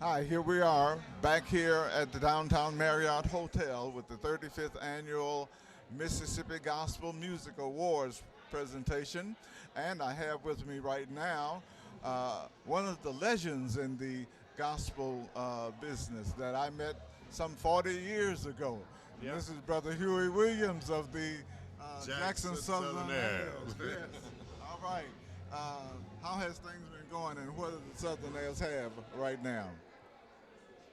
Hi, here we are back here at the Downtown Marriott Hotel with the 35th Annual Mississippi Gospel Music Awards presentation. And I have with me right now one of the legends in the gospel business that I met some 40 years ago. And Yep. this is Brother Huey Williams of the Jackson Jackson Southernaires. Southernaires. Yes. All right. How has things been going and what do the Southernaires have right now?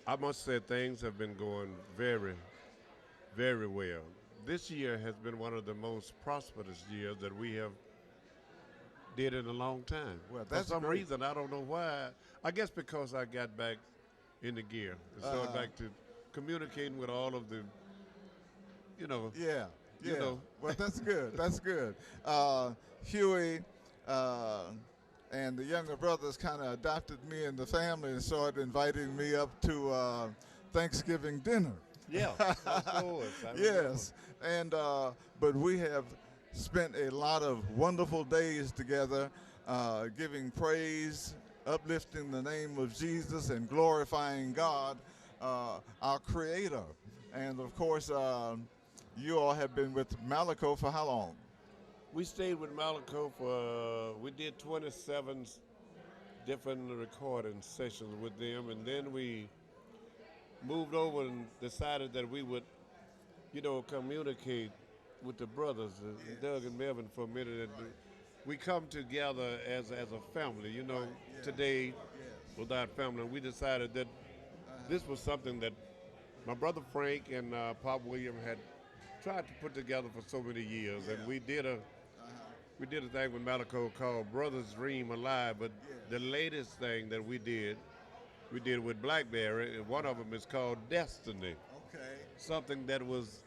I must say things have been going very, very well. This year has been one of the most prosperous years that we have did in a long time. Well, For that's some great. reason, I don't know why. I guess because I got back in the gear and started back to communicating with all of the, you know, Yeah, you yeah. know. Well, that's good. That's good. Huey uh, and the younger brothers kind of adopted me in the family and started inviting me up to Thanksgiving dinner. Yeah, of course. I remember. Yes, and but we have spent a lot of wonderful days together, giving praise, uplifting the name of Jesus, and glorifying God, our Creator. And of course, you all have been with Malaco for how long? We stayed with Malaco for, we did 27 different recording sessions with them, and then we moved over and decided that we would, communicate with the brothers, Doug Yes. and Melvin, for a minute. And Right. we come together as a family, Right. Yes. today Yes. with our family. And we decided that Uh-huh. this was something that my brother Frank and Pop William had tried to put together for so many years. And Yeah. Uh-huh. we did a thing with Malaco called Brothers Dream Alive. But the Yes. latest thing that we did with Blackberry, and one of them is called Destiny, Okay. something that was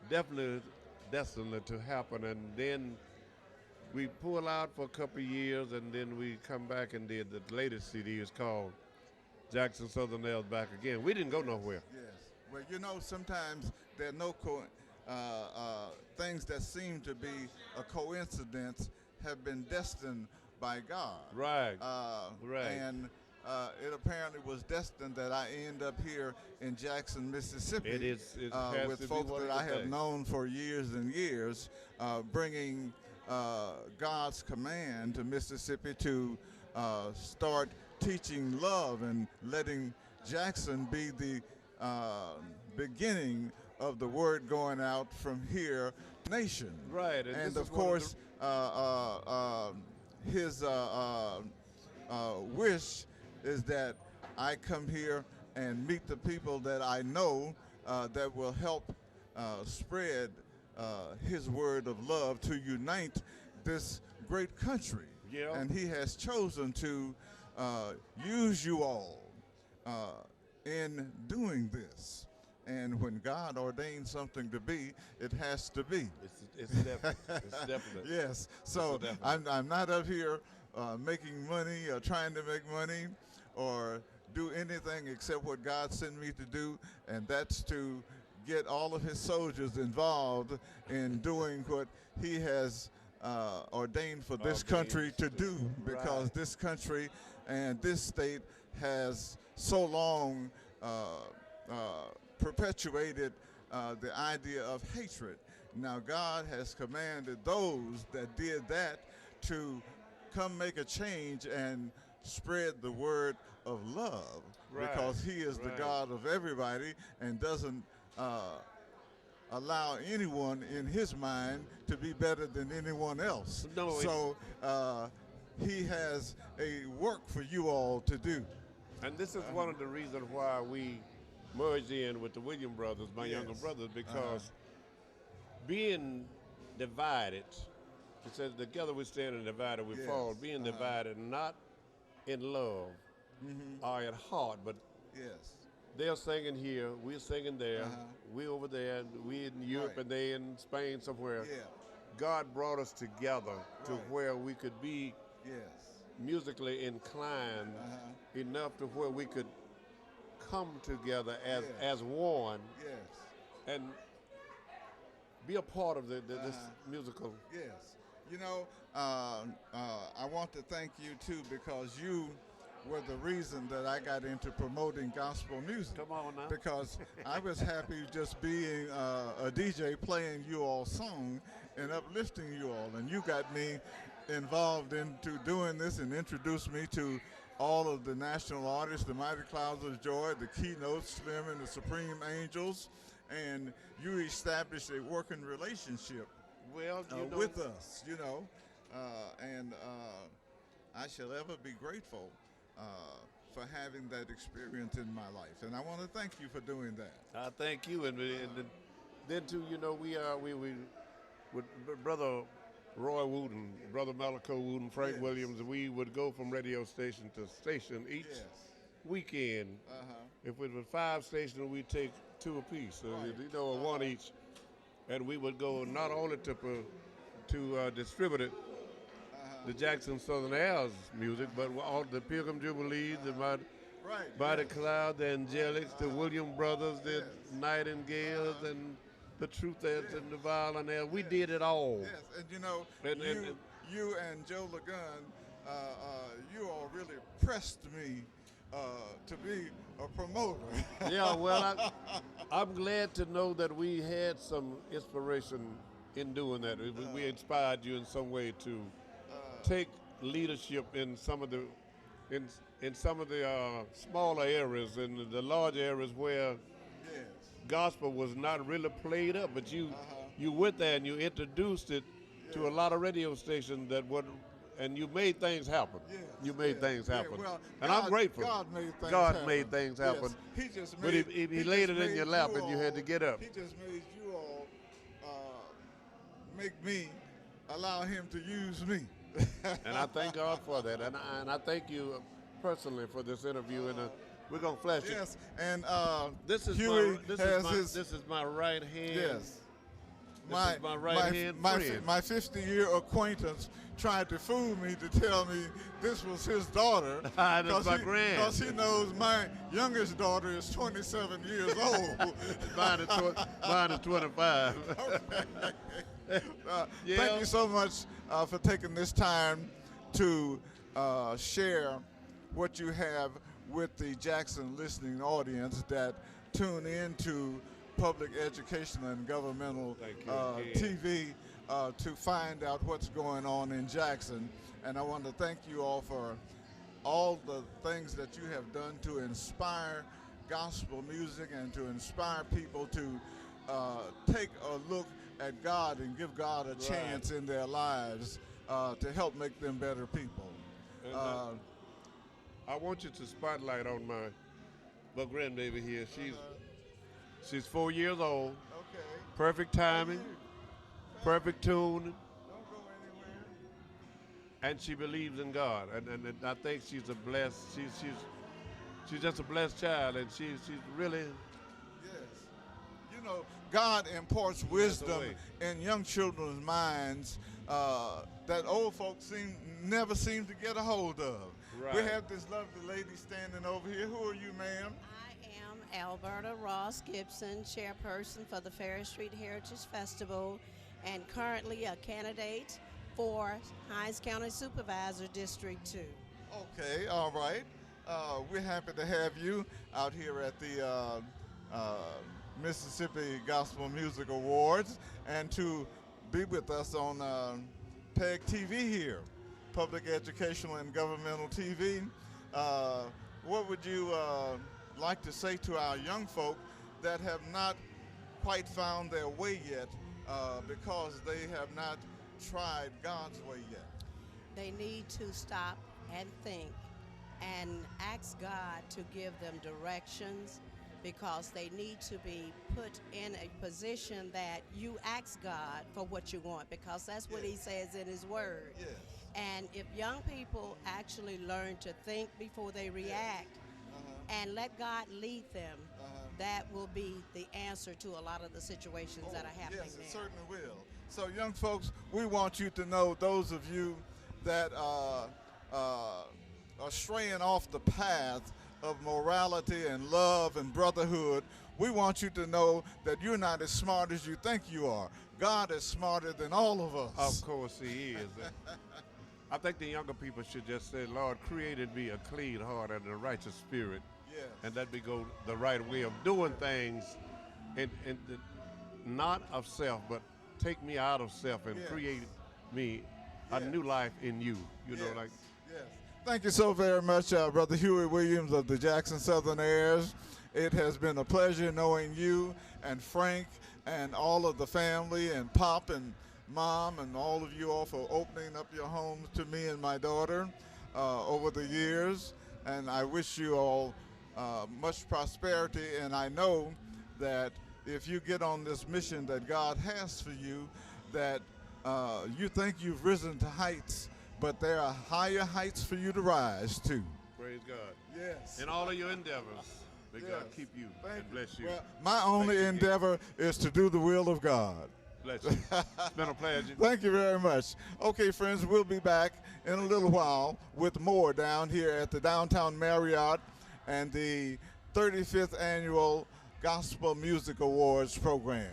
definitely destined to happen. And then we pull out for a couple of years, and then we come back and did the latest CD is called Jackson Southernaires Back Again. We didn't go Yes, nowhere. yes. Well, sometimes there are no things that seem to be a coincidence have been destined by God. Right, right. And it apparently was destined that I end up here in Jackson, It Mississippi, is. It has with to be folks one that of the I have things. known for years and years, bringing God's command to Mississippi to start teaching love and letting Jackson be the beginning of the word going out from here nation. Right, and And this is of one of the. course, his wish is that I come here and meet the people that I know that will help spread his word of love to unite this great country. Yeah. And he has chosen to use you all uh, in doing this. And when God ordains something to be, it has to be. It's definite. It's definite. Yes. It's a So definite. I'm not up here making money or trying to make money or do anything except what God sent me to do, and that's to get all of his soldiers involved in doing what he has ordained for this country Ordained to to- do, because right. this country and this state has so long uh, perpetuated the idea of hatred. Now, God has commanded those that did that to come make a change and spread the word of love, Right. because He is the Right. God of everybody and doesn't uh, allow anyone in His mind to be better than anyone else. No, it's So He has a work for you all to do. and this is one of the reasons why we merged in with the William brothers, my younger Yes. brothers, because being divided, it says together we stand and divided we fall. Yes. Being divided, not in love or in heart, but Yes. they're singing here, we're singing there, Uh-huh. we over there, we in Europe Right. and they in Spain somewhere. Yeah. God brought us together to Right. where we could be Yes. musically inclined Uh-huh. enough to where we could come together Yes. as one Yes. and be a part of this Uh-huh. musical. Yes. I want to thank you too, because you were the reason that I got into promoting gospel music. Come on now. Because I was happy just being a DJ playing you all's song and uplifting you all. And you got me involved into doing this and introduced me to all of the national artists, the Mighty Clouds of Joy, the Keynotes, Slim and the Supreme Angels, and you established a working relationship Well, you know, with us, and I shall ever be grateful for having that experience in my life, and I want to thank you for doing that. I thank you, and then too, we with brother Roy Wooten, brother Malachi Wooten, Frank Yes. Williams, we would go from radio station to station each Yes. weekend. If it was 5 stations, we'd take 2 apiece, so Right. or 1 each, and we would go not only to distribute it, the Jackson Southernaires music, but all the Pilgrim Jubilees, the Right. Mighty Yes. Cloud, the Angelics, the Williams Brothers, the Yes. Nightingales, and the Truthettes and the Violinaires. We did it all. Yes, and you and Joe Lagun, you all really pressed me to be a promoter. Yeah, well, I'm glad to know that we had some inspiration in doing that. We inspired you in some way to take leadership in some of the smaller areas and the larger areas where Yes. gospel was not really played up, but you went there and you introduced it to a lot of radio stations and you made things happen. Yes, You made yes. things Yeah, happen, well, and God- I'm grateful. God made things God happen. made things Yes, happen. He just But made. he just laid it in made your lap and you had to all- get up. He just made you all make me allow him to use me. And I thank God for that, and I thank you personally for this interview. And we're gonna flash it. Yes, and This is Huey this has is my his this is my right hand. yes. This is my right-hand friend. My 50-year acquaintance tried to fool me to tell me this was his daughter. That's my grand. Because he knows my youngest daughter is 27 years old. Mine is 25. Yeah. Thank you so much for taking this time to share what you have with the Jackson listening audience that tune into public educational and governmental Thank you. TV to find out what's going on in Jackson. And I want to thank you all for all the things that you have done to inspire gospel music and to inspire people to take a look at God and give God a chance in their lives to help make them better people. And, I want you to spotlight on my grandbaby here. She's 4 years old. Okay. Perfect timing, perfect tune, Don't go anywhere. and she believes in God. And I think she's a blessed. She's just a blessed child, and she's really. Yes. God imparts wisdom in young children's minds that old folks never seem to get a hold of. Right. We have this lovely lady standing over here. Who are you, ma'am? I am Alberta Ross Gibson, chairperson for the Ferry Street Heritage Festival, and currently a candidate for Hinds County Supervisor District 2. Okay, all right. We're happy to have you out here at the Mississippi Gospel Music Awards and to be with us on PEG TV here, Public Educational and Governmental TV. What would you like to say to our young folk that have not quite found their way yet because they have not tried God's way yet? They need to stop and think and ask God to give them directions, because they need to be put in a position that you ask God for what you want, because that's what He says in His Word. Yes. And if young people actually learn to think before they react and let God lead them, that will be the answer to a lot of the situations that are happening yes, it now. certainly will. So young folks, we want you to know, those of you that are straying off the path of morality and love and brotherhood, we want you to know that you're not as smart as you think you are. God is smarter than all of us. Of course he is. I think the younger people should just say, Lord, create in me a clean heart and a righteous spirit. Yes. And that be go the right way of doing things, and not of self, but take me out of self and Yes. create me a Yes. new life in you. You know, Yes. like Yes. Thank you so very much, Brother Huey Williams of the Jackson Southernaires. It has been a pleasure knowing you and Frank and all of the family and Pop and Mom and all of you all for opening up your homes to me and my daughter over the years. And I wish you all much prosperity. And I know that if you get on this mission that God has for you, that you think you've risen to heights, but there are higher heights for you to rise to. praise God. Yes. In all of your endeavors, may God Yes. keep you Thank and bless you. Well, my only you. endeavor is to do the will of God. Bless you. It's been a pleasure. Thank you very much. Okay, friends, we'll be back in a little while with more down here at the Downtown Marriott and the 35th Annual Gospel Music Awards program.